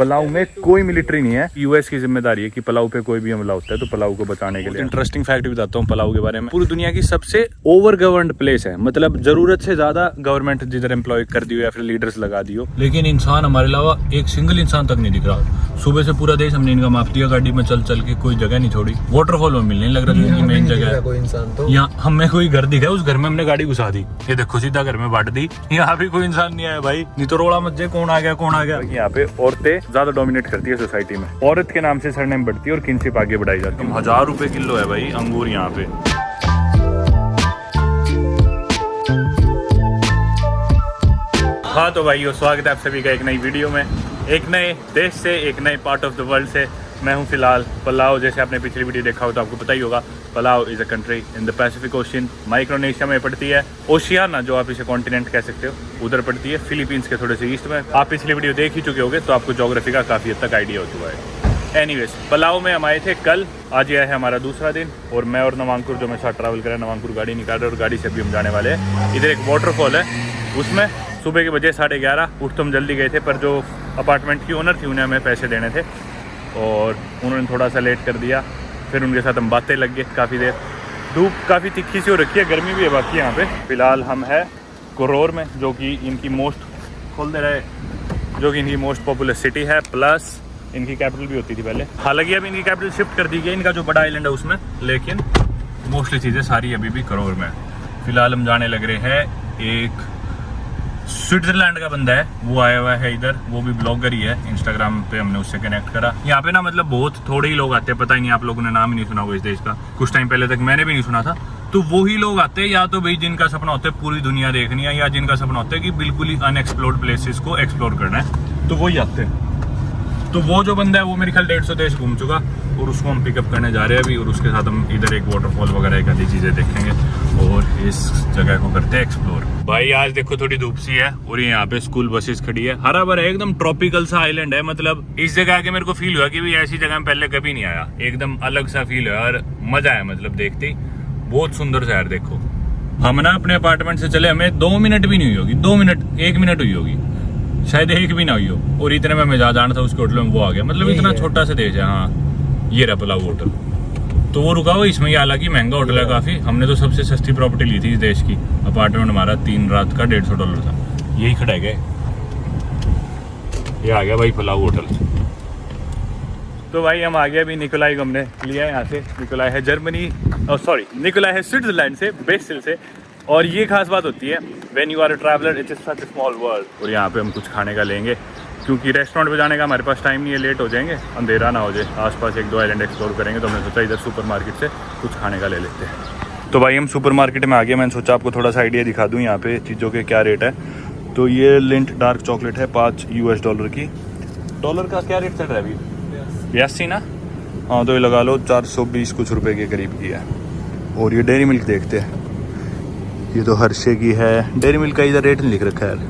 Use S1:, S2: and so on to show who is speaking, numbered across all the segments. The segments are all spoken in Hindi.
S1: पलाऊ में कोई मिलिट्री नहीं है, यूएस की जिम्मेदारी है कि पलाऊ पे कोई भी हमला होता है तो पलाऊ को बचाने के लिए। इंटरेस्टिंग फैक्ट बताता हूँ पलाऊ के बारे में, पूरी दुनिया की सबसे ओवर गवर्नड प्लेस है, मतलब जरूरत से ज्यादा गवर्नमेंट जिधर एम्प्लॉय कर दी हो या फिर लीडर्स लगा दी हो, लेकिन इंसान हमारे अलावा एक सिंगल इंसान तक नहीं दिख रहा। सुबह से पूरा देश हमने इनका माप दिया, गाड़ी में चल चल के कोई जगह नहीं छोड़ी। वाटरफॉल में मिलने लग रहा है मेन जगह है, कोई इंसान तो यहाँ हमें कोई घर दिखा है, उस घर में हमने गाड़ी घुसा दी, ये देखो सीधा घर में बांट दी, यहाँ भी कोई इंसान नहीं आया भाई, नहीं तो रोड़ा मत जाए कौन आ गया कौन आ गया। यहाँ पे औरतें ज्यादा डोमिनेट करती है सोसाइटी में, औरत के नाम से सरनेम बढ़ती है और किनशिप आगे बढ़ाई जाती है। 1000 रुपए किलो है भाई अंगूर यहाँ पे। हाँ तो भाइयों, स्वागत है आप सभी का एक नई वीडियो में, एक नए देश से, एक नए पार्ट ऑफ द वर्ल्ड से। मैं हूँ फिलहाल पलाऊ। जैसे आपने पिछली वीडियो देखा हो तो आपको पता ही होगा, Palau is a country in the Pacific ocean, Micronesia में पड़ती है। ओशियाना जो आप इसे कॉन्टिनेंट कह सकते हो, उधर पड़ती है, फिलीपींस के थोड़े से ईस्ट में। आप पिछली वीडियो देख ही चुके होगे तो आपको ज्योग्राफी का काफ़ी हद तक आइडिया हो चुका है। एनीवेज, पलाऊ में हम आए थे कल, आज यह है हमारा दूसरा दिन और मैं और नवांकुर जो मेरे साथ ट्रैवल कर रहे हैं, नवांकुर गाड़ी निकाल रहे हैं और गाड़ी से अभी हम जाने वाले हैं। इधर एक वाटरफॉल है, उसमें सुबह के बजे 11:30 उठ तो हम जल्दी गए थे, पर जो अपार्टमेंट की ओनर थी उन्हें हमें पैसे देने थे और उन्होंने थोड़ा सा लेट कर दिया। फिर उनके साथ हम बातें लग गए काफ़ी देर। धूप काफ़ी तिखी सी हो रखी है, गर्मी भी है बाकी यहाँ पे। फिलहाल हम है कुरोर में, जो कि इनकी मोस्ट पॉपुलर सिटी है, प्लस इनकी कैपिटल भी होती थी पहले। हालांकि अब इनकी कैपिटल शिफ्ट कर दी गई, इनका जो बड़ा आइलैंड है उसमें, लेकिन मोस्टली चीज़ें सारी अभी भी कुरोर में। फिलहाल हम जाने लग रहे हैं, एक स्विट्जरलैंड का बंदा है वो आया हुआ है इधर, वो भी ब्लॉगर ही है, इंस्टाग्राम पे हमने उससे कनेक्ट करा। यहाँ पे ना मतलब बहुत थोड़े ही लोग आते हैं, पता ही नहीं आप लोगों ने नाम ही नहीं सुना होगा इस देश का, कुछ टाइम पहले तक मैंने भी नहीं सुना था। तो वही लोग आते हैं, या तो भाई जिनका सपना होता है पूरी दुनिया देखनी है, या जिनका सपना होता है कि बिल्कुल ही अनएक्सप्लोर्ड प्लेसेस को एक्सप्लोर करना है, तो वही आते हैं। तो वो जो बंदा है वो मेरे ख्याल 150 देश घूम चुका और उसको हम पिकअप करने जा रहे हैं अभी, और उसके साथ हम इधर एक वाटरफॉल वगैरह एक आधी चीज़ें देखेंगे और इस जगह को करते हैं एक्सप्लोर। भाई आज देखो थोड़ी धूप सी है और यहाँ पे स्कूल बसेस खड़ी है, हरा भरा एकदम ट्रॉपिकल सा आइलैंड है। मतलब इस जगह आके मेरे को फील हुआ कि भी ऐसी जगह में पहले कभी नहीं आया, एकदम अलग सा फील है और मजा है, मतलब देखते ही बहुत सुंदर सा यार। देखो हम ना अपने अपार्टमेंट से चले, हमें 2 मिनट भी नहीं हुई होगी, 2 मिनट 1 मिनट हुई होगी, शायद 1 भी ना हुई हो, और इतने में मैं जा जाना था उसके होटल में, वो आ गया। मतलब इतना छोटा सा देश है। हाँ ये रहा पलाऊ होटल, तो वो रुका हुआ इसमें, हालांकि महंगा होटल है काफ़ी। हमने तो सबसे सस्ती प्रॉपर्टी ली थी इस देश की, अपार्टमेंट हमारा 3 रात का $150 था, यही खड़ा है। ये आ गया भाई पलाऊ होटल। तो भाई हम आ गए अभी, निकोलाई को हमने लिया है यहाँ से। निकोलाई है जर्मनी, निकोलाई है स्विट्जरलैंड से, बेसिल से। और ये खास बात होती है, when you are a traveller it is such a small world. और यहाँ पे हम कुछ खाने का लेंगे, क्योंकि रेस्टोरेंट पे जाने का हमारे पास टाइम नहीं है, लेट हो जाएंगे, अंधेरा ना हो जाए। आसपास 1-2 आइलैंड एक्सप्लोर करेंगे, तो हमने सोचा इधर सुपरमार्केट से कुछ खाने का ले लेते हैं। तो भाई हम सुपरमार्केट में आ गए, मैंने सोचा आपको थोड़ा सा आइडिया दिखा दूँ यहाँ पे चीज़ों के क्या रेट है। तो ये लिंट डार्क चॉकलेट है $5 की। डॉलर का क्या रेट चल रहा है अभी? 82 ना? हाँ तो ये लगा लो 420 कुछ रुपए के करीब की है। और ये डेयरी मिल्क देखते हैं, ये तो हर्षे की है। डेयरी मिल्क का इधर रेट नहीं लिख रखा है,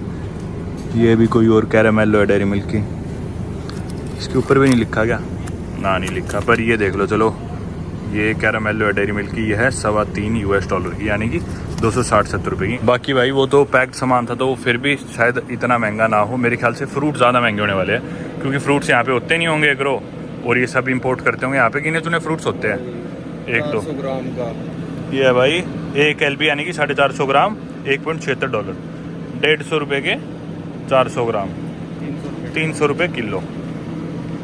S1: ये भी कोई और कैरामेलो है डेयरी मिल्क की, इसके ऊपर भी नहीं लिखा क्या? ना नहीं लिखा, पर ये देख लो। चलो ये कैरामेलो है डेयरी मिल्क की, ये है $3.25 की, यानी कि 260-70 रुपये की। बाकी भाई वो तो पैक्ड सामान था, तो फिर भी शायद इतना महंगा ना हो। मेरे ख्याल से फ्रूट ज़्यादा महंगे होने वाले हैं, क्योंकि फ्रूट्स यहाँ पे होते नहीं होंगे ग्रो, और ये सब इंपोर्ट करते होंगे यहाँ पे। गिने चुने फ्रूट्स होते हैं, 1-2 ग्राम का ये है भाई, 1 LB यानी कि 450 ग्राम, $1.76, $150 के 400 ग्राम, 300 रुपये किलो,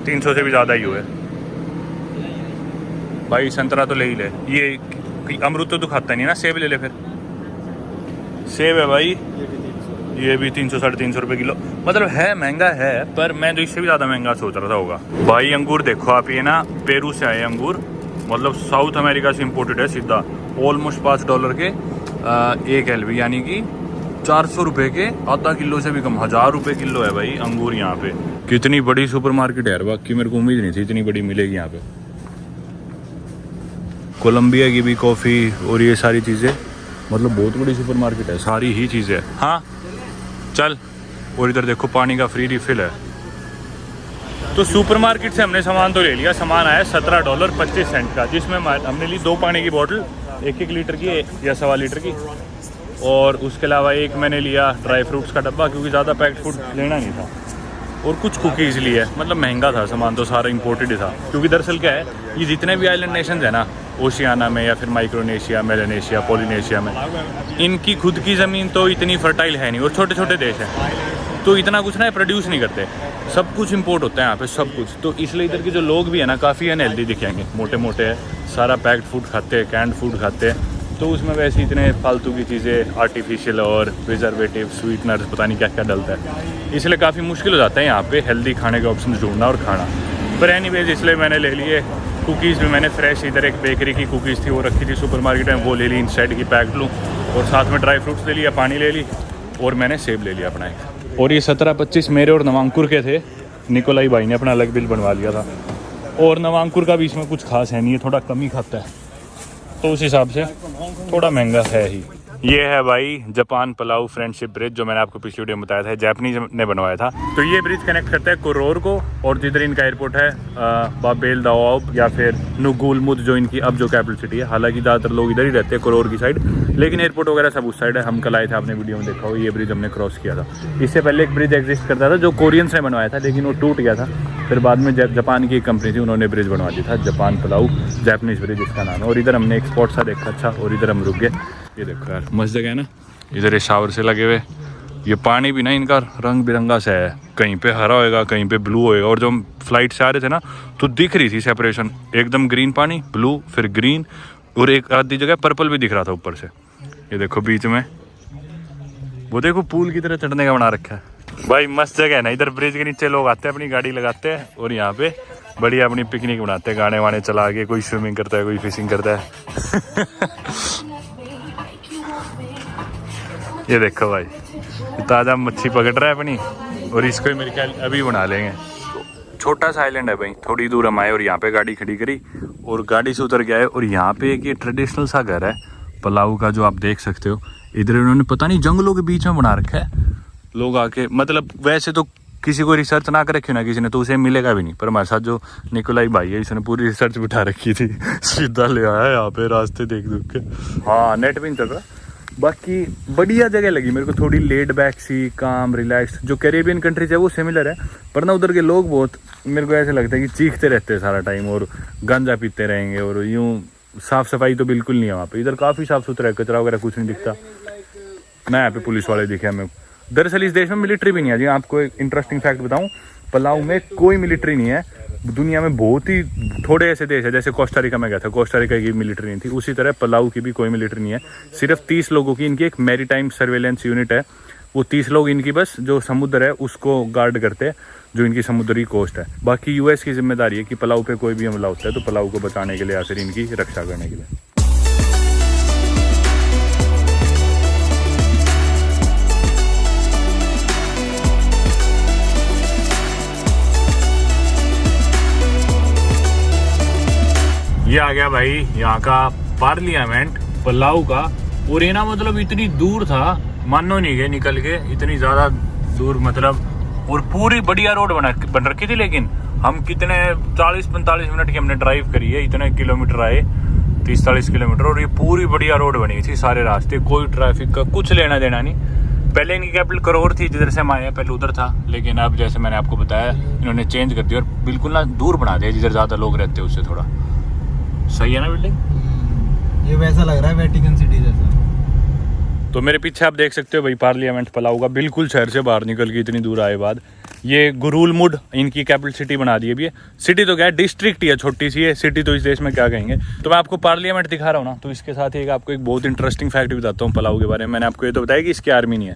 S1: 300 से भी ज़्यादा ही हुए भाई। संतरा तो ले ही ले, ये अमरूद तो तू खाता नहीं ना, सेब ले ले फिर। सेब है भाई, ये भी 300-350 रुपये किलो। मतलब है महंगा है, पर मैं तो इससे भी ज़्यादा महंगा सोच रहा था होगा। भाई अंगूर देखो आप, ये ना पेरू से आए अंगूर, मतलब साउथ अमेरिका से इम्पोर्टेड है सीधा। ऑलमोस्ट $5 के 1 LB, यानी कि 400 रुपये के आधा किलो से भी कम, 1000 रुपये किलो है भाई अंगूर यहाँ पे। कितनी बड़ी सुपरमार्केट है यार, बाकी मेरे को उम्मीद नहीं थी इतनी बड़ी मिलेगी यहाँ पे। कोलंबिया की भी कॉफ़ी और ये सारी चीज़ें, मतलब बहुत बड़ी सुपरमार्केट है, सारी ही चीज़ें। हाँ चल, और इधर देखो पानी का फ्री रिफिल है। तो सुपरमार्केट से हमने सामान तो ले लिया, सामान आया $17.25 का, जिसमें हमने ली 2 पानी की बोतल, 1-1 लीटर की या 1.25 लीटर की, और उसके अलावा एक मैंने लिया ड्राई फ्रूट्स का डब्बा, क्योंकि ज़्यादा पैक्ड फूड लेना नहीं था। और कुछ कुकीज़ ली है। मतलब महंगा था सामान, तो सारा इंपोर्टेड ही था, क्योंकि दरअसल क्या है, ये जितने भी आइलैंड नेशंस है ना, ओशियाना में या फिर माइक्रोनेशिया, मेलानेशिया, पोलिनेशिया में, इनकी खुद की ज़मीन तो इतनी फर्टाइल है नहीं, और छोटे छोटे देश हैं, तो इतना कुछ ना प्रोड्यूस नहीं करते, सब कुछ इंपोर्ट होता है यहाँ पे, सब कुछ। तो इसलिए इधर के जो लोग भी है ना, काफ़ी अनहेल्दी दिखेंगे, मोटे मोटे हैं, सारा पैक्ड फूड खाते हैं, कैंड फूड खाते हैं, तो उसमें वैसे इतने फालतू की चीज़ें, आर्टिफिशियल और प्रिजर्वेटिव, स्वीटनर्स, पता नहीं क्या क्या डलता है, इसलिए काफ़ी मुश्किल हो जाता है यहाँ पे हेल्दी खाने के ऑप्शन ढूंढना और खाना। पर एनीवेज, इसलिए मैंने ले लिए कुकीज़ भी। मैंने फ्रेश इधर एक बेकरी की कुकीज़ थी, वो रखी थी सुपरमार्केट में, वो ले ली इनसाइड की पैक्ड लूँ, और साथ में ड्राई फ्रूट्स ले लिया, पानी ले ली, और मैंने सेब ले लिया अपना एक। और ये 17-25 मेरे और नवांकुर के थे, निकोलाई भाई ने अपना अलग बिल बनवा लिया था, और नवांकुर का भी इसमें कुछ खास है नहीं है, थोड़ा कम ही खाता है, तो उस हिसाब से थोड़ा महंगा है ही। ये है भाई जापान पलाऊ फ्रेंडशिप ब्रिज, जो मैंने आपको पिछली वीडियो में बताया था, जापानीज ने बनवाया था। तो ये ब्रिज कनेक्ट करता है कोरोर को, और जिधर इनका एयरपोर्ट है बाबेल दाओब या फिर नुगुलमुद, जो इनकी अब जो कैपिटल सिटी है। हालांकि ज़्यादातर लोग इधर ही रहते हैं, कोरोर की साइड, लेकिन एयरपोर्ट वगैरह सब उस साइड है। हम कल आए थे, आपने वीडियो में देखा हो, ये ब्रिज हमने क्रॉस किया था। इससे पहले एक ब्रिज एग्जिस्ट करता था जो कोरियंस ने बनवाया था, लेकिन वो टूट गया था। फिर बाद में जापान की एक कंपनी थी, उन्होंने ब्रिज बनवा दिया था, जापान पलाऊ जापानीज ब्रिज इसका नाम है। और इधर हमने एक स्पॉट सा देखा अच्छा, और इधर हम रुक गए। ये देखो यार, मस्त जगह है ना, इधर ये शावर से लगे हुए, ये पानी भी ना इनका रंग बिरंगा सा है, कहीं पे हरा होएगा, कहीं पे ब्लू होएगा। और जो हम फ्लाइट से आ रहे थे ना, तो दिख रही थी सेपरेशन, एकदम ग्रीन पानी, ब्लू, फिर ग्रीन, और एक आधी जगह पर्पल भी दिख रहा था ऊपर से। ये देखो बीच में, वो देखो पूल की तरह चढ़ने का बना रखा है भाई, मस्त जगह है ना। इधर ब्रिज के नीचे लोग आते हैं, अपनी गाड़ी लगाते हैं, और यहाँ पे बढ़िया अपनी पिकनिक बनाते हैं, गाने वाने चला के, कोई स्विमिंग करता है, कोई फिशिंग करता है। ये देखो भाई, ताज़ा मच्छी पकड़ रहा है अपनी, और इसको मेरे ख्याल अभी बना लेंगे। छोटा सा आइलैंड है भाई, थोड़ी दूर हम आए और यहाँ पे गाड़ी खड़ी करी, और गाड़ी से उतर गया है। और यहाँ पे एक ये ट्रेडिशनल सा घर है पलाऊ का, जो आप देख सकते हो। इधर इन्होंने पता नहीं जंगलों के बीच में बना रखा है, लोग आके, मतलब वैसे तो किसी को रिसर्च ना कर रखी ना किसी ने, तो उसे मिलेगा भी नहीं। पर हमारे साथ जो निकोलाई भाई है, इसने पूरी रिसर्च बिठा रखी थी, सीधा ले आया यहाँ पे रास्ते देख देख के। हाँ, नेट भी नहीं चल रहा। बाकी बढ़िया जगह लगी मेरे को, थोड़ी लेड बैक सी, काम, रिलैक्स। जो कैरेबियन कंट्रीज है वो सिमिलर है, पर ना उधर के लोग बहुत, मेरे को ऐसे लगता है कि चीखते रहते हैं सारा टाइम, और गांजा पीते रहेंगे, और यूँ साफ़ सफाई तो बिल्कुल नहीं है वहाँ पे। इधर काफ़ी साफ़ सुथरा है, कचरा वगैरह कुछ नहीं दिखता ना। यहाँ पे पुलिस वाले दिखे हमें। दरअसल इस देश में मिलिट्री भी नहीं है जी। आपको एक इंटरेस्टिंग फैक्ट बताऊँ, पलाऊ में कोई मिलिट्री नहीं है। दुनिया में बहुत ही थोड़े ऐसे देश है, जैसे कोस्टा रिका में गया था, कोस्टा रिका की मिलिट्री नहीं थी, उसी तरह पलाऊ की भी कोई मिलिट्री नहीं है। सिर्फ 30 लोगों की इनकी एक मैरीटाइम सर्वेलेंस यूनिट है। वो 30 लोग इनकी बस जो समुद्र है उसको गार्ड करते हैं, जो इनकी समुद्री कोस्ट है। बाकी यूएस की जिम्मेदारी है कि पलाऊ पे कोई भी हमला होता है तो पलाऊ को बचाने के लिए या फिर इनकी रक्षा करने के लिए। ये आ गया भाई यहाँ का पार्लियामेंट पलाऊ का। और ये ना मतलब इतनी दूर था, मानो नहीं गए निकल के, इतनी ज़्यादा दूर मतलब। और पूरी बढ़िया रोड बन रखी थी, लेकिन हम कितने 40-45 मिनट की हमने ड्राइव करी है, इतने किलोमीटर आए, 30-40 किलोमीटर, और ये पूरी बढ़िया रोड बनी थी, सारे रास्ते, कोई ट्रैफिक का कुछ लेना देना नहीं। पहले इनकी कैपिटल करोर थी, जिधर से हम आए, पहले उधर था, लेकिन अब जैसे मैंने आपको बताया इन्होंने चेंज कर दिया और बिल्कुल ना दूर बना दिया, जिधर ज़्यादा लोग रहते हैं उससे थोड़ा। सही है ना बिल्डिंग?
S2: ये वैसा लग रहा है वेटिकन सिटी जैसा।
S1: तो मेरे पीछे आप देख सकते हो भाई पार्लियामेंट पलाऊ का, बिल्कुल शहर से बाहर निकल के इतनी दूर आए बाद। ये गुरुलमुड इनकी कैपिटल सिटी बना दी है। ये सिटी तो क्या है, डिस्ट्रिक्ट ही है, छोटी सी है, सिटी तो इस देश में क्या कहेंगे। तो मैं आपको पार्लियामेंट दिखा रहा हूँ ना, तो इसके साथ ही आपको एक बहुत इंटरेस्टिंग फैक्ट बताता हूँ पलाऊ के बारे में। मैंने आपको ये तो बताया कि इसकी आर्मी नहीं है,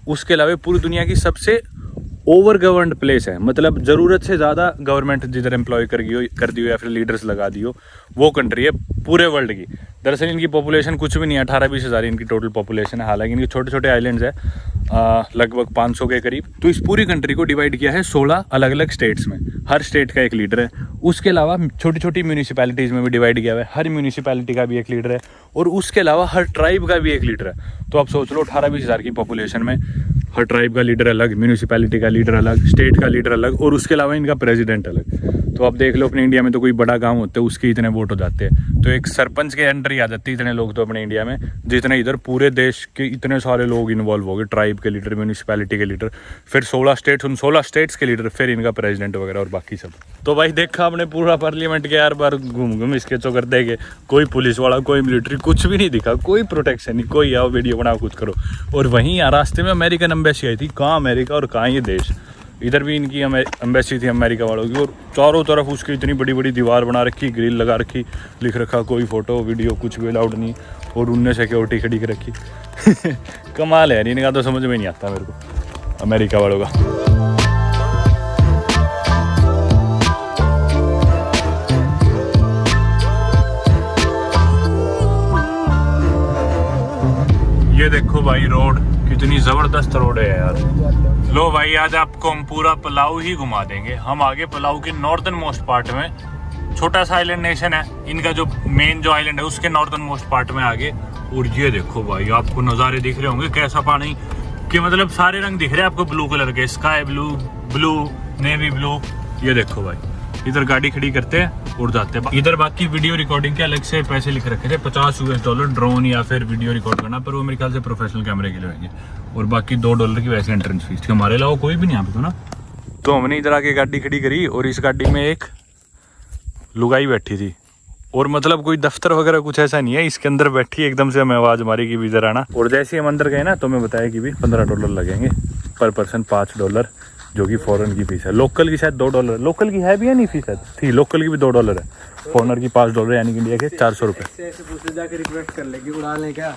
S1: उसके अलावा पूरी दुनिया की सबसे ओवर गवर्नड प्लेस है। मतलब ज़रूरत से ज़्यादा गवर्नमेंट जिधर एम्प्लॉय कर दी हो या फिर लीडर्स लगा दी हो, वो कंट्री है पूरे वर्ल्ड की। दरअसल इनकी पॉपुलेशन कुछ भी नहीं है, 18-20 हज़ार इनकी टोटल पॉपुलेशन है। हालांकि इनके छोटे छोटे आइलैंड्स है, लगभग 500 के करीब। तो इस पूरी कंट्री को डिवाइड किया है 16 अलग अलग स्टेट्स में, हर स्टेट का एक लीडर है। उसके अलावा छोटी छोटी म्यूनिसिपैलिटीज़ में भी डिवाइड किया हुआ है, हर म्यूनिसिपैलिटी का भी एक लीडर है, और उसके अलावा हर ट्राइब का भी एक लीडर है। तो आप सोच लो 18-20 हज़ार की पॉपुलेशन में हर ट्राइब का लीडर अलग, म्यूनिसिपैलिटी का लीडर अलग, स्टेट का लीडर अलग, और उसके अलावा इनका प्रेसिडेंट अलग। तो तो आप देख लो अपने इंडिया में तो कोई बड़ा गांव होता है उसके इतने वोट हो जाते हैं, तो एक सरपंच के अंडर ही आ जाते हैं इतने लोग तो अपने इंडिया में, जितने इधर पूरे देश के इतने सारे लोग इन्वॉल्व हो गए, ट्राइब के लीडर, म्यूनिसिपैलिटी के लीडर, फिर 16 स्टेट्स, उन 16 स्टेट्स के लीडर, फिर इनका प्रेसिडेंट वगैरह और बाकी सब। तो भाई देखा आपने पूरा पार्लियामेंट के यार बार घूम इसके चौकर देखे, कोई पुलिस वाला, कोई मिलिट्री, कुछ भी नहीं दिखा, कोई प्रोटेक्शन नहीं, कोई आओ वीडियो बनाओ कुछ करो। और वहीं यहाँ रास्ते में अमेरिकन एम्बेसी आई थी, कहाँ अमेरिका और कहाँ ये देश, इधर भी इनकी एम्बेसी थी अमेरिका वालों की, और चारों तरफ उसकी इतनी बड़ी बड़ी दीवार बना रखी, ग्रिल लगा रखी, लिख रखा कोई फोटो वीडियो कुछ भी अलाउड नहीं, और उनने सिक्योरिटी खड़ी कर रखी। कमाल है, इनका तो समझ में नहीं आता मेरे को अमेरिका वालों का। ये देखो भाई रोड, कितनी जबरदस्त रोड है यार। लो भाई आज आपको हम पूरा पलाऊ ही घुमा देंगे। हम आगे पलाऊ के नॉर्दर्न मोस्ट पार्ट में, छोटा सा आइलैंड नेशन है इनका, जो मेन जो आइलैंड है उसके नॉर्दर्न मोस्ट पार्ट में आगे। और ये देखो भाई आपको नज़ारे दिख रहे होंगे, कैसा पानी के मतलब सारे रंग दिख रहे हैं आपको ब्लू कलर के, sky blue, blue, navy blue. ये देखो भाई इधर गाड़ी खड़ी करते हैं और जाते हैं इधर। बाकी वीडियो रिकॉर्डिंग के अलग से पैसे लिख रखे थे, $50 ड्रोन या फिर वीडियो रिकॉर्ड करना, पर वो मेरे ख्याल से प्रोफेशनल कैमरे के लिए होंगे। और बाकी $2 की वैसे एंट्रेंस फीस थी। हमारे अलावा कोई भी नहीं यहाँ पे तो ना। तो हमने इधर आके गाड़ी खड़ी करी और इस गाड़ी में एक लुगाई बैठी थी, और मतलब कोई दफ्तर वगैरह कुछ ऐसा नहीं है, इसके अंदर बैठी एकदम से हमें आवाज मारी कि इधर आना। और जैसे हम अंदर गए ना तो मैं बताया कि भी $15 लगेंगे पर पर्सन, $5 जो कि फॉरेन की फीस है। लोकल की शायद $2, लोकल की है भी या नहीं फीस है थी, लोकल की भी $2 है, फॉरेनर की $5 यानी कि इंडिया के 400 रुपये।
S2: पूछते जाके रिक्वेस्ट कर लेगी उड़ा लें क्या,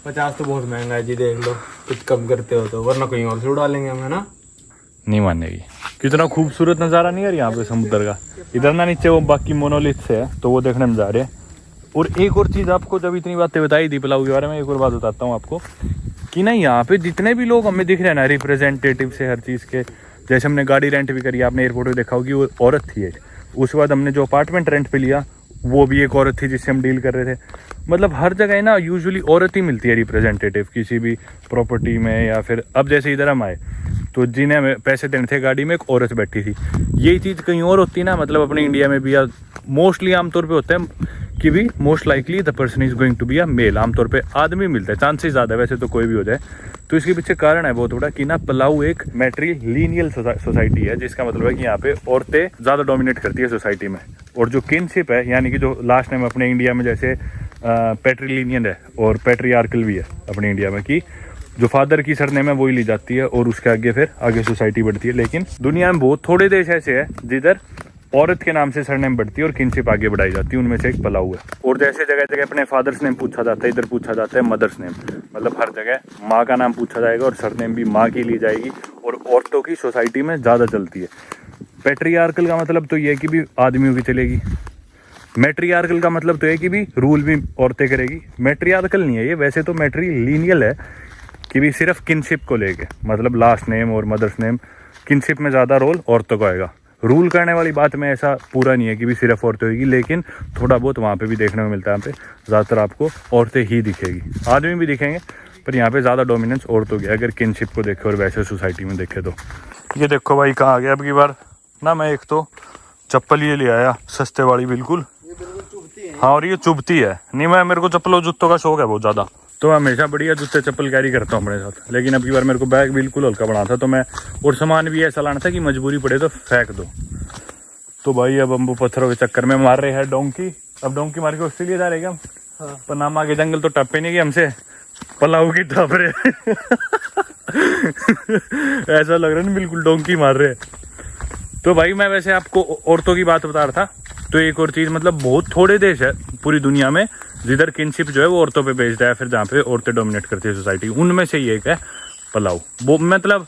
S2: 50 तो बहुत महंगा है जी, देख लो कुछ कम करते हो तो, वरना कहीं और से उड़ा लेंगे हम, है ना।
S1: नहीं मानेगी। कितना खूबसूरत नज़ारा नहीं यार यहाँ पे समुद्र का। इधर ना नीचे वो बाकी मोनोलिथ से है तो वो देखने में जा रहे हैं। और एक और चीज़ आपको, जब इतनी बातें बताई थी पलाऊ के बारे में, एक और बात बताता हूँ आपको कि ना यहाँ पे जितने भी लोग हमें दिख रहे हैं ना, रिप्रेजेंटेटिव से हर चीज़ के, जैसे हमने गाड़ी रेंट भी करी, आपने एयरपोर्ट में देखा होगी वो औरत थी एक। उसके बाद हमने जो अपार्टमेंट रेंट पे लिया वो भी एक औरत थी जिससे हम डील कर रहे थे। मतलब हर जगह ना यूजुअली औरत ही मिलती है रिप्रेजेंटेटिव किसी भी प्रॉपर्टी में, या फिर अब जैसे इधर हम आए तो जिन्हें हमें पैसे देने थे गाड़ी में एक औरत बैठी थी। यही चीज़ कहीं और होती ना, मतलब अपने इंडिया में भी या मोस्टली आमतौर पे होता है कि भी most likely the person is going to be a male, आमतौर पे आदमी मिलता है, चांसेस ज़्यादा है, वैसे तो कोई भी हो जाए। तो इसके पीछे कारण है बहुत बड़ा कि ना पलाऊ एक मैट्रिलिनियल सोसाइटी है, जिसका मतलब है कि यहाँ पे औरतें ज़्यादा डोमिनेट करती है सोसाइटी में। और जो किनशिप है, यानी कि जो लास्ट नेम अपने इंडिया में जैसे पैट्रिलिनियन है और पैट्रियार्कल भी है अपने इंडिया में, कि जो फादर की सरनेम है वही ली जाती है और उसके आगे फिर आगे सोसाइटी बढ़ती है। लेकिन दुनिया में बहुत थोड़े देश ऐसे हैं जिधर औरत के नाम से सरनेम बढ़ती है और किनशिप आगे बढ़ाई जाती है, उनमें से एक पलाऊ है। और जैसे जगह जगह अपने फादर्स नेम पूछा जाता है, इधर पूछा जाता है मदर्स नेम, मतलब हर जगह माँ का नाम पूछा जाएगा और सरनेम भी माँ की ली जाएगी, और औरतों की सोसाइटी में ज़्यादा चलती है। पैट्रियार्कल का मतलब तो ये है कि भी आदमियों की चलेगी, मैट्रियार्कल का मतलब तो है कि भी रूल भी औरतें करेगी। मैट्रियार्कल नहीं है ये, वैसे तो मैट्रिलिनियल है कि भी सिर्फ किनशिप को लेके, मतलब लास्ट नेम और मदर्स नेम, किनशिप में ज़्यादा रोल औरतों का आएगा। रूल करने वाली बात में ऐसा पूरा नहीं है कि भी सिर्फ औरतें होगी, लेकिन थोड़ा बहुत वहाँ पे भी देखने में मिलता है। यहाँ पे ज़्यादातर आपको औरतें ही दिखेगी, आदमी भी दिखेंगे, पर यहाँ पे ज़्यादा डोमिनेंस औरतों की अगर किनशिप को देखें और वैसे सोसाइटी में देखें तो। ये देखो भाई कहाँ आ गया अब की बार ना, मैं एक तो चप्पल ये ले आया सस्ते वाली, बिल्कुल हाँ, और ये चुभती है नहीं। मैं मेरे को चप्पलों जूतों का शौक है बहुत ज़्यादा, तो मैं हमेशा बढ़िया जूते चप्पल कैरी करता हूँ अपने साथ। लेकिन अब की बार मेरे को बैग बिल्कुल हल्का बना था, तो मैं और सामान भी ऐसा लाना था कि मजबूरी पड़े तो फेंक दो। तो भाई अब हम वो पत्थरों के चक्कर में मार रहे हैं डोंकी। अब डोंकी मार के ऑस्ट्रेलिया जा रहे हैं हम। हाँ। पनामा के जंगल तो टप्पे नहीं कि हमसे पलाऊ की टप रहे ऐसा लग रहा है ना, बिल्कुल डोंकी मार रहे हैं। तो भाई मैं वैसे आपको औरतों की बात बता रहा था, तो एक और चीज़, मतलब बहुत थोड़े देश है पूरी दुनिया में जिधर किनशिप जो है वो औरतों पे बेस्ड है, फिर जहाँ पे औरतें डोमिनेट करती है सोसाइटी, उनमें से ही एक है पलाऊ। वो मतलब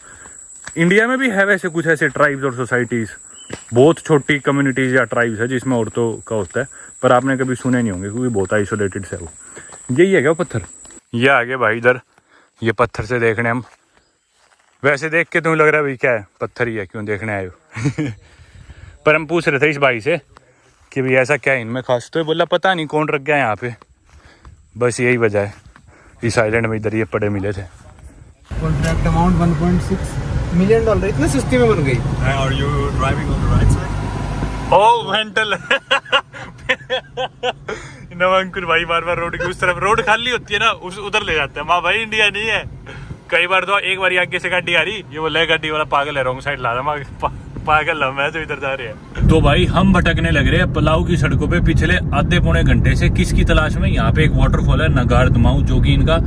S1: इंडिया में भी है वैसे कुछ ऐसे ट्राइब्स और सोसाइटीज़, बहुत छोटी कम्युनिटीज़ या ट्राइब्स है जिसमें औरतों का होता है, पर आपने कभी सुने नहीं होंगे क्योंकि बहुत आइसोलेटेड से वो। यही है क्या वो पत्थर? ये आगे भाई इधर ये पत्थर से देखने हम, वैसे देख के तुम्हें लग रहा है भाई क्या है, पत्थर ही है, क्यों देखने आए हो पर हम पूछ रहे थे इस भाई से कि भाई ऐसा क्या है इनमें खास, तो बोला पता नहीं कौन रख गया यहाँ पे, बस यही वजह है इस आइलैंड में इधर ये पड़े मिले थे।
S2: कॉन्ट्रैक्ट अमाउंट $1.6 मिलियन, इतने सस्ती में बन गई।
S1: Are you driving on the right side? ओ मेंटल नवंकुर भाई बार बार रोड की उस तरफ, रोड खाली होती है ना उस उधर ले जाते हैं। माँ भाई इंडिया नहीं है। कई बार तो एक बार आगे से गाड़ी आ रही, ये बोले गाड़ी वाला पागल है, रॉन्ग साइड ला रहा, पागल है मैं तो इधर जा रहे हैं। तो भाई हम भटकने लग रहे हैं पलाऊ की सड़कों पे पिछले आधे पौने घंटे से। किसकी तलाश में? यहाँ पे एक वाटरफॉल है नगाड़ दमाऊ, जो कि इनका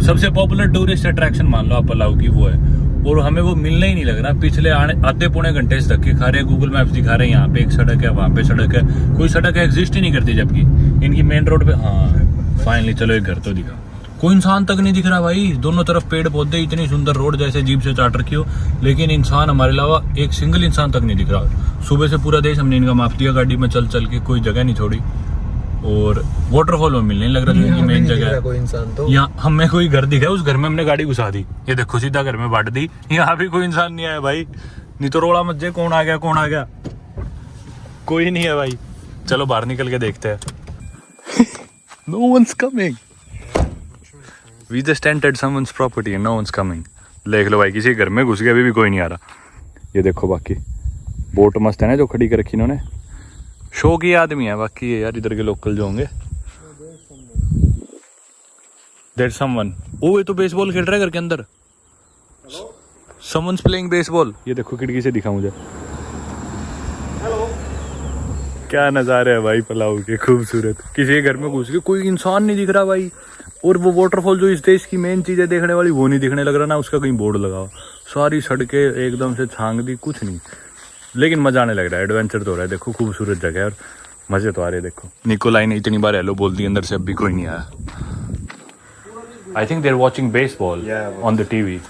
S1: सबसे पॉपुलर टूरिस्ट अट्रैक्शन मान लो आप पलाऊ की, वो है। और हमें वो मिलने ही नहीं लग रहा। पिछले आधे पौने घंटे से धक्के खा रहे हैं, गूगल मैप्स दिखा रहे हैं यहाँ पे एक सड़क है, वहाँ पे सड़क है, कोई सड़क एग्जिस्ट ही नहीं करती, जबकि इनकी मेन रोड पे। हाँ फाइनली चलो एक घर तो दिखा, कोई इंसान तक नहीं दिख रहा भाई। दोनों तरफ पेड़ पौधे, इतनी सुंदर रोड जैसे जीप से चाट रखी हो, लेकिन इंसान हमारे अलावा एक सिंगल इंसान तक नहीं दिख रहा। सुबह से पूरा देश हमने इनका माप दिया गाड़ी में चल चल के, कोई जगह नहीं छोड़ी। और वाटरफॉल में मिलने लग रहा है मेन जगह है।
S2: कोई इंसान तो
S1: यहाँ हमें कोई घर दिखा, उस घर में हमने गाड़ी घुसा दी, ये देखो सीधा घर में बांट दी। यहाँ भी कोई इंसान नहीं आया भाई, नहीं तो रोड़ा मत जाए कौन आ गया कौन आ गया, कोई नहीं है भाई। चलो बाहर निकल के देखते हैं। No one's coming. We just entered someone's property and no one's coming. देख लो भाई किसी घर में घुस गया, अभी भी कोई नहीं आ रहा। ये देखो बाकी बोट मस्त है ना जो खड़ी कर रखी इन्होंने, शो की आदमी है। बाकी ये यार इधर के लोकल जो होंगे। There's someone. ओ ये तो बेसबॉल खेल रहा है घर के अंदर। Someone's playing baseball. ये देखो खिड़की से दिखा मुझे। क्या नज़ारे है भाई पलाऊ के, खूबसूरत। किसी के घर में घुस के कोई इंसान नहीं दिख रहा भाई। और वो वाटरफॉल जो इस देश की मेन चीज़ है देखने वाली, वो नहीं दिखने लग रहा ना, उसका कहीं बोर्ड लगाओ। सारी सड़कें एकदम से छांग दी, कुछ नहीं। लेकिन मजा आने लग रहा है, एडवेंचर तो हो रहा है। देखो खूबसूरत जगह है और मजे तो आ रहे हैं। देखो निकोलाई ने इतनी बार हेलो बोल दी, अंदर से अब भी कोई नहीं आया। I think they are watching baseball on the TV.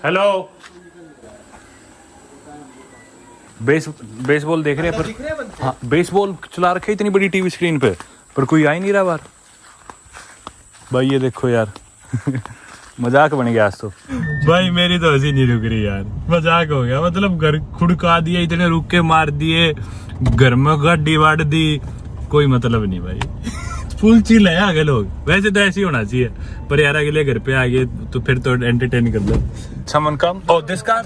S1: Hello baseball देख रहे हैं पर, हाँ बेसबॉल चला रखे इतनी बड़ी टीवी स्क्रीन पे, पर कोई आ ही नहीं रहा बाहर भाई। ये देखो यार मजाक बन गया आज तो भाई, मेरी तो हंसी नहीं रुक रही यार, मजाक हो गया। मतलब घर खुड़का दिए, इतने रुक के मार दिए, घर में गाड़ी बांट दी, कोई मतलब नहीं भाई। फुल चिल है आगे लोग, वैसे तो ऐसे ही होना चाहिए, पर यार अगले घर पे आ गए तो फिर तो एंटरटेन कर दो। Someone come? Oh, this car?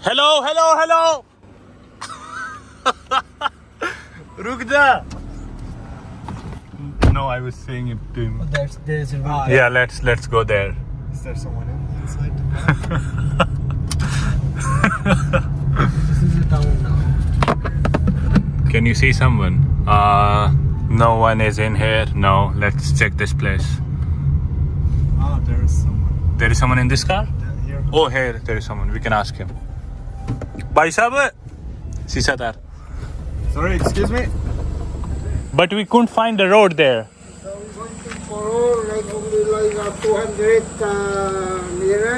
S1: Hello hello hello रुक जा। No, I was saying it to him.
S2: there's a road.
S1: Yeah, let's go there.
S2: Is there someone inside? This is a town now.
S1: Can you see someone? No one is in here. No, let's check this place.
S2: There is someone.
S1: There is someone in this car?
S2: Here.
S1: Oh, here there is someone. We can ask him. भाई साहब शीशादार।
S2: Sorry, excuse me.
S1: But we couldn't find the road there.
S3: So we want to follow like only like 200 meter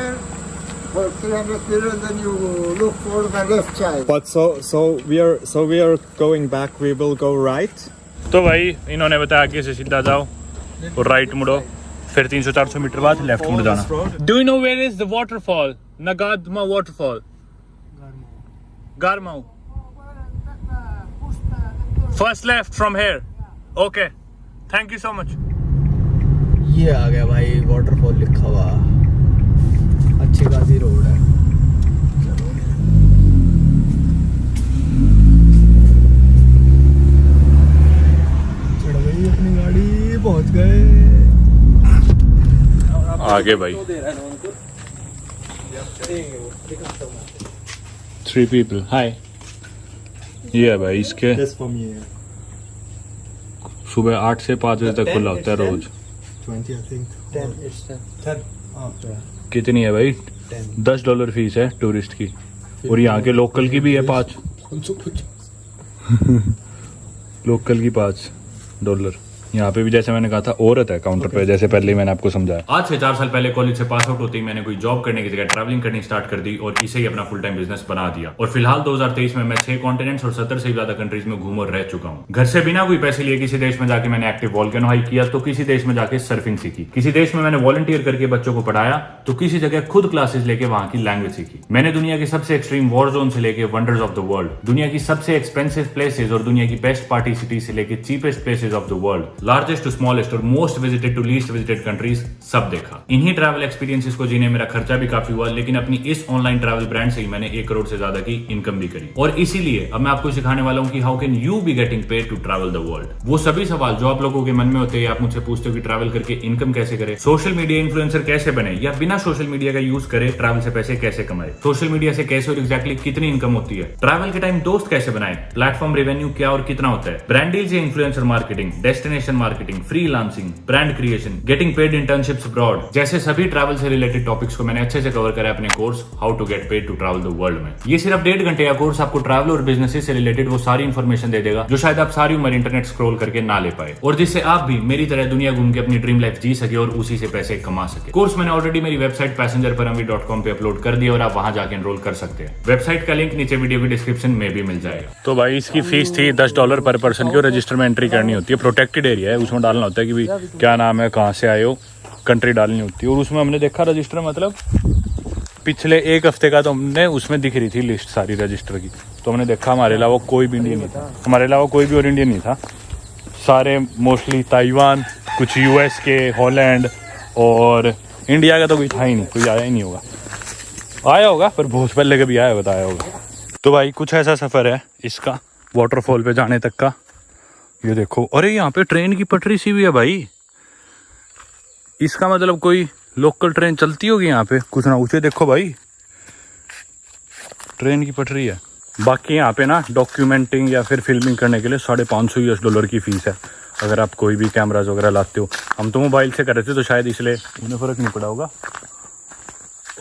S3: or 300 meter, then you look for the left side.
S2: But so we are going back. We will go right.
S1: तो भाई इन्होंने बताया आगे से सीधा जाओ और राइट मुड़ो, फिर 300-400 मीटर बाद लेफ्ट मुड़ जाना। Do you know where is the waterfall? Nagadma waterfall. Garmau. First left from here. Okay. Thank you so much.
S2: ये आ गया भाई वाटरफॉल लिखा हुआ, अच्छी खासी रोड है। चढ़ गई अपनी गाड़ी, पहुंच गए
S1: आगे भाई। 3 people. Hi. ये है भाई इसके
S2: Just from here.
S1: सुबह 8 से 5 बजे तक खुला होता है रोज।
S2: 20 I think. 10. It's 10. Oh, yeah.
S1: कितनी है भाई?
S2: 10.
S1: $10 फीस है टूरिस्ट की, और यहाँ के लोकल की भी है 5। लोकल की $5। यहाँ पे भी जैसे मैंने कहा था औरत है काउंटर पे, जैसे पहले ही मैंने आपको समझाया। आज से 4 साल पहले कॉलेज से पास आउट होते ही मैंने कोई जॉब करने की जगह ट्रैवलिंग करनी स्टार्ट कर दी और इसे ही अपना फुल टाइम बिजनेस बना दिया। और फिलहाल 2023 में मैं 6 कॉन्टिनेंट्स और 70 से ज्यादा कंट्रीज में घूम और रह चुका हूँ। घर से बिना कोई पैसे लिए किसी देश में जाके मैंने एक्टिव वॉल्केनो हाइक किया, तो किसी देश में जाके सर्फिंग सीखी, किसी देश में मैंने वॉलंटियर करके बच्चों को पढ़ाया, तो किसी जगह खुद क्लासेस लेके वहां की लैंग्वेज सीखी। मैंने दुनिया के सबसे एक्सट्रीम वॉर जोन से लेके वंडर्स ऑफ द वर्ल्ड, दुनिया की सबसे एक्सपेंसिव प्लेसेस और दुनिया की बेस्ट पार्टी सिटी से लेके cheapest places of the world, largest to smallest और most visited to least visited countries सब देखा। इन्हीं ट्रैवल एक्सपीरियंसेस को जीने मेरा खर्चा भी काफी हुआ, लेकिन अपनी इस ऑनलाइन ट्रैवल ब्रांड से ही मैंने 1 करोड़ से ज्यादा की इनकम भी करी। और इसीलिए अब मैं आपको सिखाने वाला हूँ कि how can you be getting paid to travel the world. वो सभी सवाल जो आप लोगों के मन में होते हैं, आप मुझसे पूछते हो कि ट्रैवल करके इनकम कैसे करें, सोशल मीडिया इन्फ्लुएंसर कैसे बने, या बिना सोशल मीडिया का यूज करे ट्रैवल से पैसे कैसे कमाए, सोशल मीडिया से कैसे और एग्जैक्टली कितनी इनकम होती है, ट्रैवल के टाइम दोस्त कैसे बनाए, प्लेटफॉर्म रेवेन्यू क्या और कितना होता है, ब्रांड डील्स या influencer marketing, destination marketing, freelancing, brand creation, getting paid internships abroad, जैसे सभी ट्रैवल से रिलेटेड टॉपिक्स को मैंने अच्छे से कवर करा है अपने course how to get paid to travel the world में। ये सिर्फ 1.5 घंटे का कोर्स आपको ट्रैवल और बिजनेस से रिलेटेड वो सारी इन्फॉर्मेशन दे देगा जो शायद आप सारी उम्र इंटरनेट स्क्रॉल करके ना ले पाए, और जिससे आप भी मेरी तरह दुनिया घूम के अपनी ड्रीम लाइफ जी सके और उसी से पैसे कमा सके। कोर्स मैंने ऑलरेडी मेरी वेबसाइट passengerparamveer.com पे अपलोड कर दिया और आप वहां जाके एनरोल कर सकते हैं। वेबसाइट का लिंक नीचे वीडियो की डिस्क्रिप्शन में भी मिल जाएगा। तो भाई इसकी फीस थी $10 पर पर्सन की, और रजिस्टर में एंट्री करनी होती है। प्रोटेक्टेड एरिया है, उसमें डालना होता है कि भाई क्या नाम है, कहाँ से आए हो, कंट्री डालनी होती है। और उसमें हमने देखा रजिस्टर मतलब पिछले 1 हफ्ते का तो हमने उसमें दिख रही थी लिस्ट सारी रजिस्टर की, तो हमने देखा हमारे अलावा कोई भी इंडियन नहीं था, हमारे अलावा कोई भी और इंडियन नहीं था। सारे मोस्टली ताइवान, कुछ US के, हॉलैंड, और इंडिया का तो कोई था ही नहीं, कोई आया ही नहीं होगा, आया होगा पर बहुत पहले कभी आया होगा, आया होगा। तो भाई कुछ ऐसा सफ़र है इसका वाटरफॉल पे जाने तक का। ये देखो, अरे यहाँ पे ट्रेन की पटरी सी भी है भाई, इसका मतलब कोई लोकल ट्रेन चलती होगी यहाँ पे, कुछ ना कुछ। देखो भाई ट्रेन की पटरी है। बाकी यहाँ पे ना डॉक्यूमेंटिंग या फिर फिल्मिंग करने के लिए $550 की फ़ीस है, अगर आप कोई भी कैमराज वगैरह लाते हो। हम तो मोबाइल से कर रहे थे तो शायद इसलिए उन्हें फ़र्क नहीं पड़ा होगा,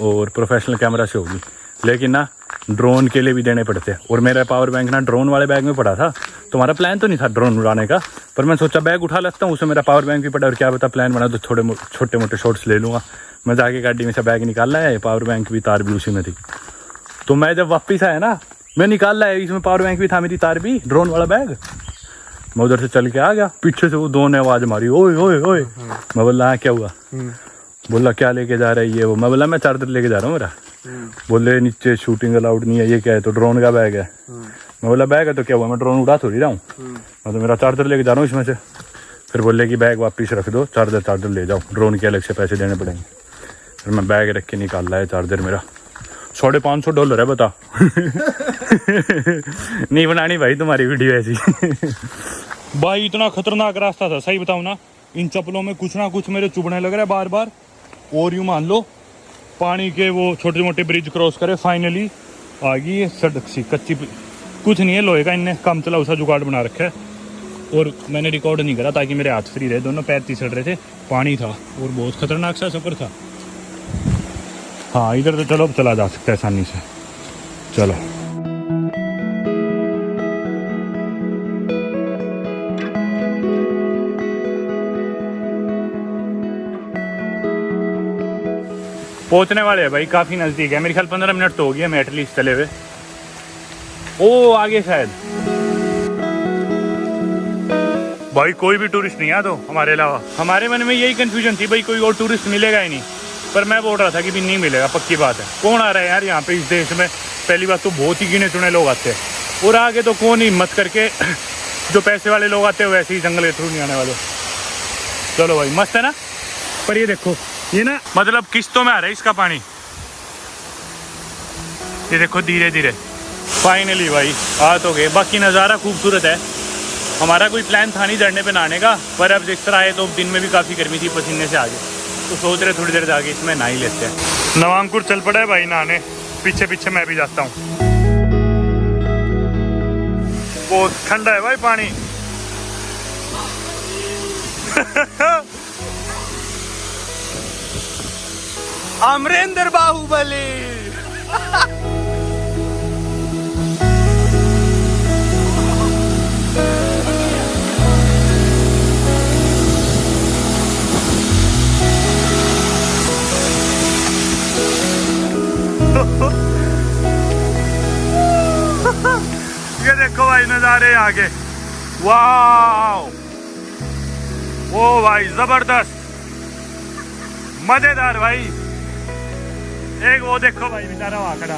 S1: और प्रोफेशनल कैमरा से होगी, लेकिन ना ड्रोन के लिए भी देने पड़ते हैं। और मेरा पावर बैंक ना ड्रोन वाले बैग में पड़ा था, तो हमारा प्लान तो नहीं था ड्रोन उड़ाने का, पर मैं सोचा बैग उठा लेता हूँ, उसमें मेरा पावर बैंक भी पड़ा, और क्या पता प्लान बना तो छोटे मोटे शॉट्स ले लूँगा। मैं जाके गाड़ी में से बैग निकाल लाया, पावर बैंक भी, तार भी उसी में थी। तो मैं जब वापस आया ना, मैं निकाल लाया, इसमें पावर बैंक भी था, मेरी तार भी, ड्रोन वाला बैग। मैं उधर से चल के आ गया, पीछे से वो 2 ने आवाज़ मारी, ओए ओए ओए। मैं बोला क्या हुआ, बोला क्या लेके जा रहा है ये वो। मैं बोला मैं चार्जर लेके जा रहा हूँ मेरा। बोले नीचे शूटिंग अलाउड नहीं है, ये क्या है, तो ड्रोन का बैग है। मैं बोला बैग है तो क्या हुआ, मैं ड्रोन उड़ा थोड़ी रहा हूँ, मैं तो मेरा चार्जर लेके जा रहा हूँ इसमें से। फिर बोले कि बैग वापस रख दो, चार्जर ले जाओ, ड्रोन के अलग से पैसे देने पड़ेंगे। फिर मैं बैग रख के निकाल लाया चार्जर मेरा। $550 है, बता। नहीं बनानी भाई तुम्हारी वीडियो ऐसी। भाई इतना खतरनाक रास्ता था, सही बताऊँ ना, इन चप्पलों में कुछ ना कुछ मेरे चुभने लग रहा है बार बार। और यूँ मान लो पानी के वो छोटे मोटे ब्रिज क्रॉस करे, फाइनली आ गई ये सड़क सी कच्ची, कुछ नहीं है लोहे का, इनने कम चला उसा जुगाड़ बना रखा है। और मैंने रिकॉर्ड नहीं करा ताकि मेरे हाथ फ्री रहे, दोनों पैर तिसड़ रहे थे, पानी था और बहुत खतरनाक सा सफ़र था। हाँ इधर तो चलो अब चला जा सकता है आसानी से, चलो। पहुंचने वाले हैं भाई, काफी नजदीक है, मेरे ख्याल 15 मिनट तो हो गया मैं एटलीस्ट चले हुए। ओ आगे शायद भाई कोई भी टूरिस्ट नहीं है तो हमारे अलावा। हमारे मन में यही कंफ्यूजन थी भाई कोई और टूरिस्ट मिलेगा ही नहीं, पर मैं बोल रहा था कि भी नहीं मिलेगा, पक्की बात है। कौन आ रहा है यार यहाँ पे इस देश में, पहली बात तो बहुत ही गिने चुने लोग आते हैं, और आगे तो कौन ही हिम्मत करके जो पैसे वाले लोग आते हैं वैसे ही जंगल के थ्रू नहीं आने वाले। चलो भाई मस्त है ना। पर ये देखो ये ना मतलब किस्तों में आ रहा है इसका पानी, ये देखो धीरे धीरे। फाइनली भाई आ तो गए। बाकी नज़ारा खूबसूरत है। हमारा कोई प्लान था नहीं झरने पे नहाने का, पर अब जिस तरह आए तो दिन में भी काफ़ी गर्मी थी, पसीने से आगे, तो सोच रहे थोड़ी देर जाके इसमें नहा ही लेते हैं। नवांकुर चल पड़ा है भाई नहाने, पीछे पीछे मैं भी जाता हूँ। बहुत ठंडा है भाई पानी। अमरेंद्र बाहुबली। ये देखो भाई नज़ारे आगे, वाह ओ भाई जबरदस्त मजेदार भाई। एक वो देखो भाई बेचारा वहां खड़ा,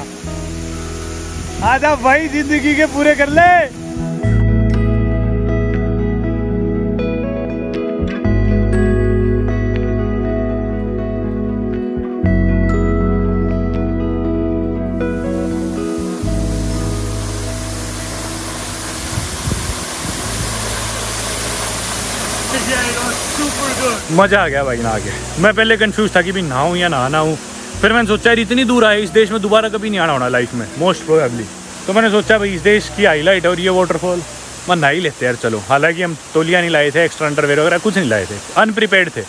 S1: आजा भाई जिंदगी के पूरे कर ले। मज़ा आ गया भाई नहा के। मैं पहले कंफ्यूज था कि भाई नहाऊँ या ना नहाऊँ, फिर मैंने सोचा यार इतनी दूर आए, इस देश में दोबारा कभी नहीं आना होना लाइफ में मोस्ट प्रोबेबली, तो मैंने सोचा भाई इस देश की हाईलाइट और ये वाटरफॉल मैं नहा ही लेते यार चलो। हालांकि हम तौलिया नहीं लाए थे, एक्स्ट्रा अंडरवेयर वगैरह कुछ नहीं लाए थे, अनप्रिपेयर्ड थे,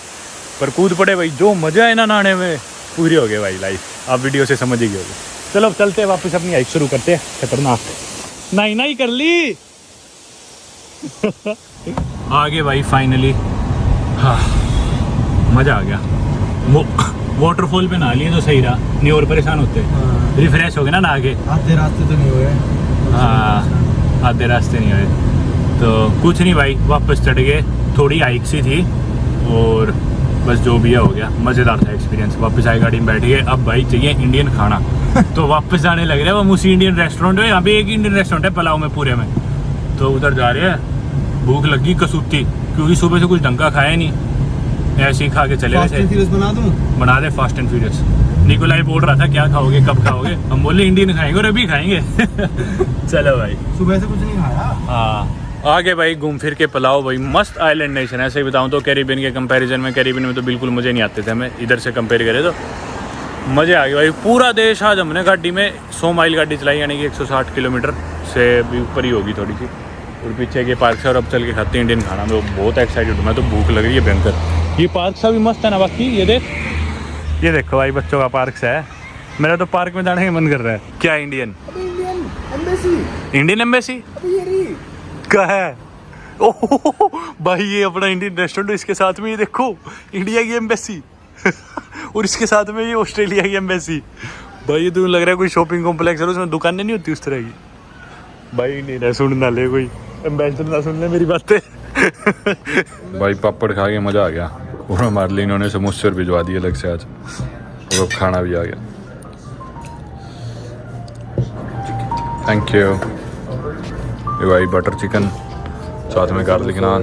S1: पर कूद पड़े भाई। जो मज़ा है ना नहाने में, पूरी हो गए भाई लाइफ। आप वीडियो से समझ ही गए होगे। चलो अब चलते हैं वापस अपनी हाइक शुरू करते हैं। खतरनाक नहीं कर ली आगे भाई फाइनली। हाँ मज़ा आ गया। वो वाटरफॉल पे नहा लिए तो सही रहा, नहीं और परेशान होते। रिफ्रेश हो गए ना नहा के।
S2: आधे रास्ते तो नहीं हुए।
S1: हाँ आधे रास्ते नहीं हुए तो कुछ नहीं भाई, वापस चढ़ गए। थोड़ी हाइक सी थी और बस जो भी है हो गया। मज़ेदार था एक्सपीरियंस। वापस आए गाड़ी में बैठ गए। अब भाई चाहिए इंडियन खाना तो वापस जाने लग रहे हैं हम उसी इंडियन रेस्टोरेंट में। यहाँ पे एक इंडियन रेस्टोरेंट है पलाऊ में पूरे में, तो उधर जा रहे हैं। भूख लगी कसूती, क्योंकि सुबह से कुछ ढंग का खाया नहीं, ऐसे ही खा के चले गए थे।
S2: बना दूं?
S1: बना दे फास्ट एंड फ्यूरियस। निकोलाई बोल रहा था क्या खाओगे कब खाओगे, हम बोले इंडियन खाएंगे और अभी खाएंगे चलो भाई।
S2: सुबह से कुछ नहीं खाया।
S1: हाँ आगे भाई घूम फिर के पलाओ भाई। मस्त आइलैंड नेशन है। ऐसे ही बताऊँ तो कैरिबियन के कंपैरिजन में, कैरिबियन में तो बिल्कुल मज़े नहीं आते थे हमें, इधर से कंपेयर करें तो मज़े आ गए भाई। पूरा देश आज हमने गाड़ी में 100 माइल गाड़ी चलाई, यानी कि 160 किलोमीटर से भी ऊपर ही होगी थोड़ी सी। और पीछे के पार्क से और अब चल के खाते हैं इंडियन खाना। मैं बहुत एक्साइटेड हूँ, मैं तो भूख लग रही है भयंकर। ये पार्क सा भी मस्त है ना बाकी। ये देखो भाई बच्चों का पार्क सा है। मेरा तो पार्क में जाने का मन कर रहा है। क्या इंडियन एम्बेसी क्या है? ओह भाई ये अपना इंडियन रेस्टोरेंट, इसके साथ में ये देखो इंडिया की एम्बेसी और इसके साथ में ये ऑस्ट्रेलिया की एम्बेसी। भाई ये तो लग रहा है कोई शॉपिंग कॉम्प्लेक्स है, उसमें दुकानें नहीं होती उस तरह की। भाई नहीं ना सुन ना ले, कोई एम्बेसडर ना सुन ले मेरी बातें भाई पापड़ खा के मज़ा आ गया। और हमारे लिए इन्होंने समोसे और भिजवा दिए अलग से आज, और खाना भी आ गया। Thank you. ये भाई बटर चिकन, साथ में गार्लिक नान।